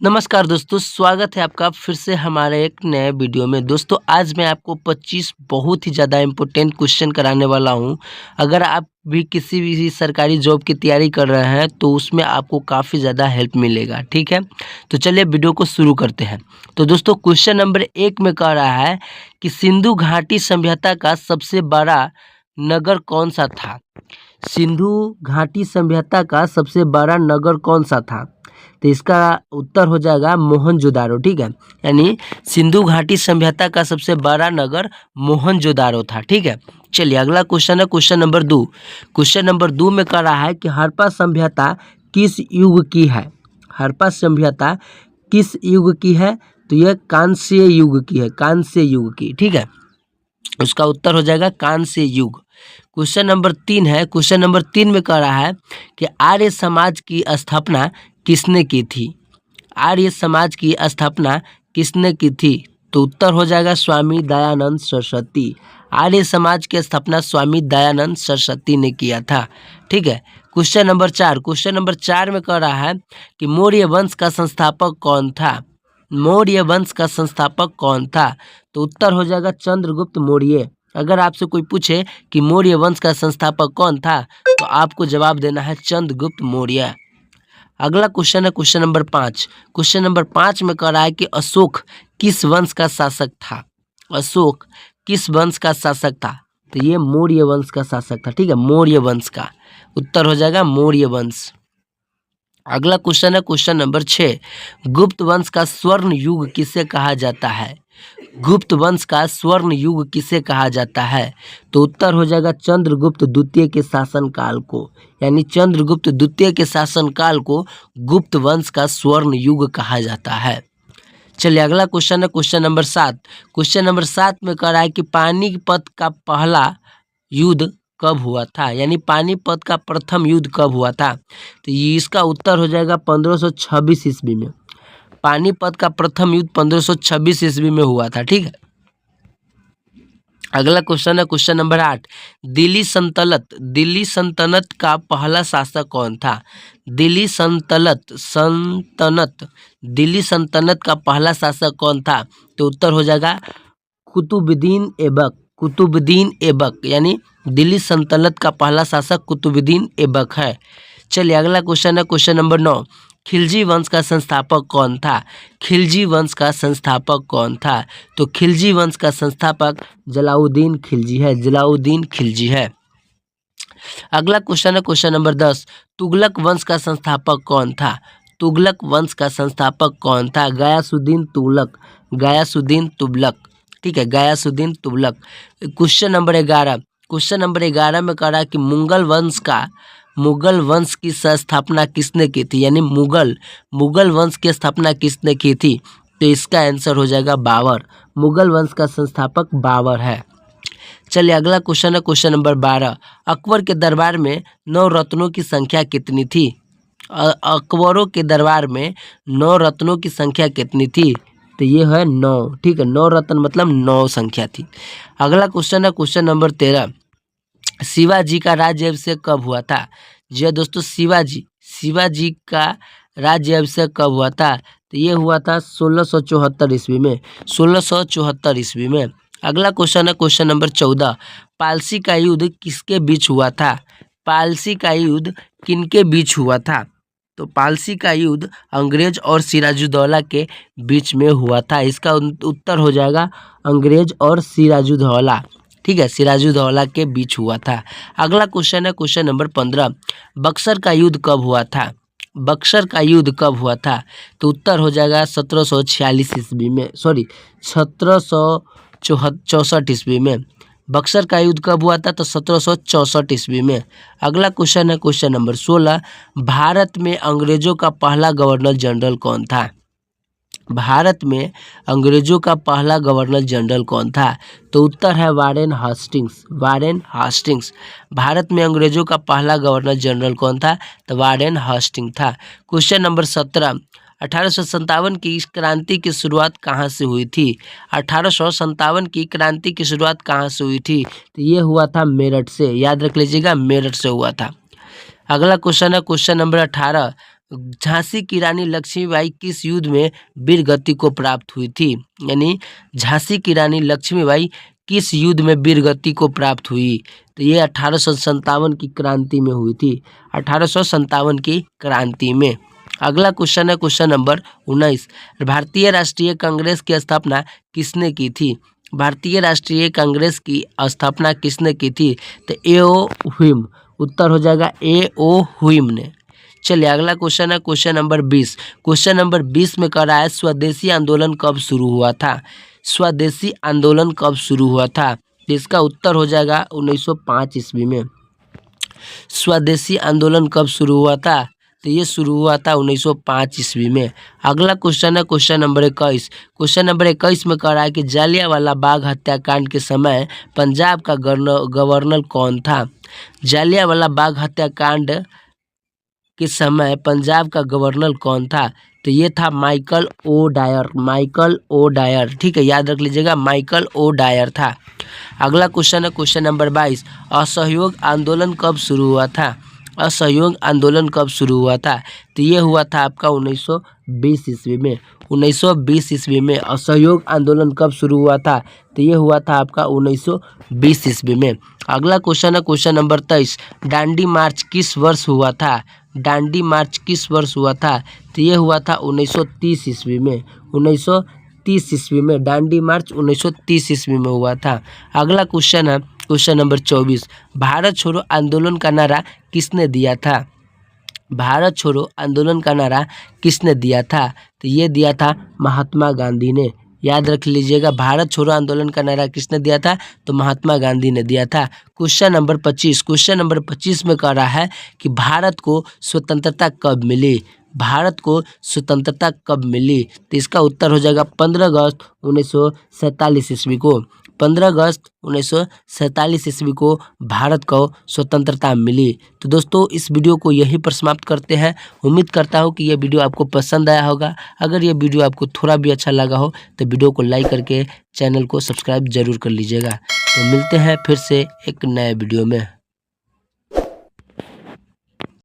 नमस्कार दोस्तों, स्वागत है आपका फिर से हमारे एक नए वीडियो में। दोस्तों आज मैं आपको 25 बहुत ही ज़्यादा इम्पोर्टेंट क्वेश्चन कराने वाला हूं। अगर आप भी किसी भी सरकारी जॉब की तैयारी कर रहे हैं तो उसमें आपको काफ़ी ज़्यादा हेल्प मिलेगा। ठीक है, तो चलिए वीडियो को शुरू करते हैं। तो दोस्तों क्वेश्चन नंबर 1 में कह रहा है कि सिंधु घाटी सभ्यता का सबसे बड़ा नगर कौन सा था। सिंधु घाटी सभ्यता का सबसे बड़ा नगर कौन सा था। तो इसका उत्तर हो जाएगा मोहनजोदारो। ठीक है, यानी सिंधु घाटी सभ्यता का सबसे बड़ा नगर मोहनजोदारो था। ठीक है, चलिए अगला क्वेश्चन है क्वेश्चन नंबर 2। क्वेश्चन नंबर 2 में कह रहा है कि हड़प्पा सभ्यता किस युग की है। हड़प्पा सभ्यता किस युग की है। तो यह कांस्य युग की है, कांस्य युग की। ठीक है, उसका उत्तर हो जाएगा कांस्य युग। क्वेश्चन नंबर 3 है। क्वेश्चन नंबर 3 में कह रहा है कि आर्य समाज की स्थापना किसने की थी। आर्य समाज की स्थापना किसने की थी। तो उत्तर हो जाएगा स्वामी दयानंद सरस्वती। आर्य समाज की स्थापना स्वामी दयानंद सरस्वती ने किया था। ठीक है, क्वेश्चन नंबर 4। क्वेश्चन नंबर 4 में कह रहा है कि मौर्य वंश का संस्थापक कौन था। मौर्य वंश का संस्थापक कौन था। तो उत्तर हो जाएगा चंद्रगुप्त मौर्य। अगर आपसे कोई पूछे कि मौर्य वंश का संस्थापक कौन था तो आपको जवाब देना है चंद्रगुप्त मौर्य। अगला क्वेश्चन है क्वेश्चन नंबर 5। क्वेश्चन नंबर 5 में कह रहा है कि अशोक किस वंश का शासक था। अशोक किस वंश का शासक था। तो ये मौर्य वंश का शासक था। ठीक है, मौर्य वंश का उत्तर हो जाएगा मौर्य वंश। अगला क्वेश्चन है क्वेश्चन नंबर 6। गुप्त वंश का स्वर्ण युग किसे कहा जाता है। गुप्त वंश का स्वर्ण युग किसे कहा जाता है। तो उत्तर हो जाएगा चंद्रगुप्त द्वितीय के शासनकाल को, यानी चंद्रगुप्त द्वितीय के शासनकाल को गुप्त वंश का स्वर्ण युग कहा जाता है। चलिए अगला क्वेश्चन है क्वेश्चन नंबर 7। क्वेश्चन नंबर 7 में कह रहा है कि पानीपत का पहला युद्ध कब हुआ था, यानी पानीपत का प्रथम युद्ध कब हुआ था। तो ये इसका उत्तर हो जाएगा 1526 ईस्वी में। पानीपत का प्रथम युद्ध 1526 ईस्वी में हुआ था। ठीक है, अगला क्वेश्चन है क्वेश्चन नंबर 8। दिल्ली सल्तनत का पहला शासक कौन था। दिल्ली सल्तनत का पहला शासक कौन था। तो उत्तर हो जाएगा कुतुबुद्दीन ऐबक, यानी दिल्ली सल्तनत का पहला शासक कुतुबुद्दीन ऐबक है। चलिए अगला क्वेश्चन है क्वेश्चन नंबर 9। खिलजी वंश का संस्थापक कौन था। खिलजी वंश का संस्थापक कौन था। तो खिलजी वंश का संस्थापक जलालुद्दीन खिलजी है। जलालुद्दीन खिलजी है। अगला क्वेश्चन है क्वेश्चन नंबर 10। तुगलक वंश का संस्थापक कौन था। तुगलक वंश का संस्थापक कौन था। गयासुद्दीन तुगलक। ठीक है, Ghiyasuddin Tughlaq. Question number 11। Question number 11 में कह रहा है कि मुगल वंश की स्थापना किसने की थी, यानी मुगल वंश की स्थापना किसने की थी। तो इसका आंसर हो जाएगा बाबर। मुगल वंश का संस्थापक बाबर है। चलिए अगला क्वेश्चन है क्वेश्चन नंबर 12। अकबर के दरबार में 9 रत्नों की संख्या कितनी थी। अकबरों के दरबार में 9 रत्नों की संख्या कितनी थी। तो ये है 9। ठीक है, 9 रत्न मतलब 9 संख्या थी। अगला क्वेश्चन है क्वेश्चन नंबर 13। शिवाजी का राज्याभिषेक कब हुआ था। जी दोस्तों, शिवाजी का राज्याभिषेक कब हुआ था। तो ये हुआ था 1674 ईस्वी में। 1674 ईस्वी में। अगला क्वेश्चन है क्वेश्चन नंबर 14। पालसी का युद्ध किसके बीच हुआ था। पालसी का युद्ध किनके बीच हुआ था। तो पालसी का युद्ध अंग्रेज और सिराजुद्दौला के बीच में हुआ था। इसका उत्तर हो जाएगा अंग्रेज और सिराजुद्दौला। ठीक है, सिराजुद्दौला के बीच हुआ था। अगला क्वेश्चन है क्वेश्चन नंबर 15। बक्सर का युद्ध कब हुआ था। बक्सर का युद्ध कब हुआ था। तो उत्तर हो जाएगा 1746 ईस्वी में, 1764 ईस्वी में। बक्सर का युद्ध कब हुआ था। तो 1764 ईस्वी में। अगला क्वेश्चन है क्वेश्चन नंबर 16। भारत में अंग्रेजों का पहला गवर्नर जनरल कौन था। भारत में अंग्रेजों का पहला गवर्नर जनरल कौन था। तो उत्तर है वारेन हास्टिंग्स। भारत में अंग्रेजों का पहला गवर्नर जनरल कौन था। तो वारेन हास्टिंग्स था। Question number 17। 1857 की क्रांति की शुरुआत कहाँ से हुई थी। 1857 की क्रांति की शुरुआत कहाँ से हुई थी। तो ये हुआ था मेरठ से। याद रख लीजिएगा, मेरठ से हुआ था। अगला क्वेश्चन है क्वेश्चन नंबर 18। झांसी की रानी लक्ष्मीबाई किस युद्ध में वीर गति को प्राप्त हुई थी? यानी झांसी की रानी लक्ष्मीबाई किस युद्ध में वीर गति को प्राप्त हुई? तो ये 1857 की क्रांति में हुई थी, 1857 की क्रांति में। अगला क्वेश्चन है क्वेश्चन नंबर 19। भारतीय राष्ट्रीय कांग्रेस की स्थापना किसने की थी? भारतीय राष्ट्रीय कांग्रेस की स्थापना किसने की थी? तो ए.ओ. ह्यूम। उत्तर हो जाएगा ए.ओ. ह्यूम ने। चलिए अगला क्वेश्चन है क्वेश्चन नंबर 20। क्वेश्चन नंबर 20 में कह रहा है स्वदेशी आंदोलन कब शुरू हुआ था? स्वदेशी आंदोलन कब शुरू हुआ था? इसका उत्तर हो जाएगा 1905 ईस्वी में। स्वदेशी आंदोलन कब शुरू हुआ था? तो ये शुरू हुआ था 1905 ईस्वी में। अगला क्वेश्चन है क्वेश्चन नंबर 21। क्वेश्चन नंबर 21 में कह रहा है कि जालियांवाला बाग हत्याकांड के समय पंजाब का गवर्नर कौन था? जालियांवाला बाग हत्याकांड के समय पंजाब का गवर्नर कौन था? तो ये था Michael O'Dwyer. Michael O'Dwyer, ठीक है, याद रख लीजिएगा, माइकल ओ डायर था। अगला क्वेश्चन है क्वेश्चन नंबर 22। असहयोग आंदोलन कब शुरू हुआ था? असहयोग आंदोलन कब शुरू हुआ था? तो ये हुआ था आपका 1920 ईस्वी में। 1920 ईस्वी में असहयोग आंदोलन कब शुरू हुआ था? तो ये हुआ था आपका 1920 ईस्वी में। अगला क्वेश्चन है क्वेश्चन नंबर 23। दांडी मार्च किस वर्ष हुआ था? दांडी मार्च किस वर्ष हुआ था? तो ये हुआ था 1930 ईस्वी में। 1930 ईस्वी में दांडी मार्च 1930 ईस्वी में हुआ था। अगला क्वेश्चन है क्वेश्चन नंबर 24। भारत छोड़ो आंदोलन का नारा किसने दिया था? भारत छोड़ो आंदोलन का नारा किसने दिया था? तो ये दिया था महात्मा गांधी ने। याद रख लीजिएगा, भारत छोड़ो आंदोलन का नारा किसने दिया था? तो महात्मा गांधी ने दिया था। Question number 25। क्वेश्चन नंबर 25 में कह रहा है कि भारत को स्वतंत्रता कब मिली? भारत को स्वतंत्रता कब मिली? तो इसका उत्तर हो जाएगा 15 अगस्त 1947 ईस्वी को। 15 अगस्त 1947 ईस्वी को भारत को स्वतंत्रता मिली। तो दोस्तों इस वीडियो को यहीं पर समाप्त करते हैं। उम्मीद करता हूँ कि ये वीडियो आपको पसंद आया होगा। अगर ये वीडियो आपको थोड़ा भी अच्छा लगा हो तो वीडियो को लाइक करके चैनल को सब्सक्राइब जरूर कर लीजिएगा। तो मिलते हैं फिर से एक नए वीडियो में।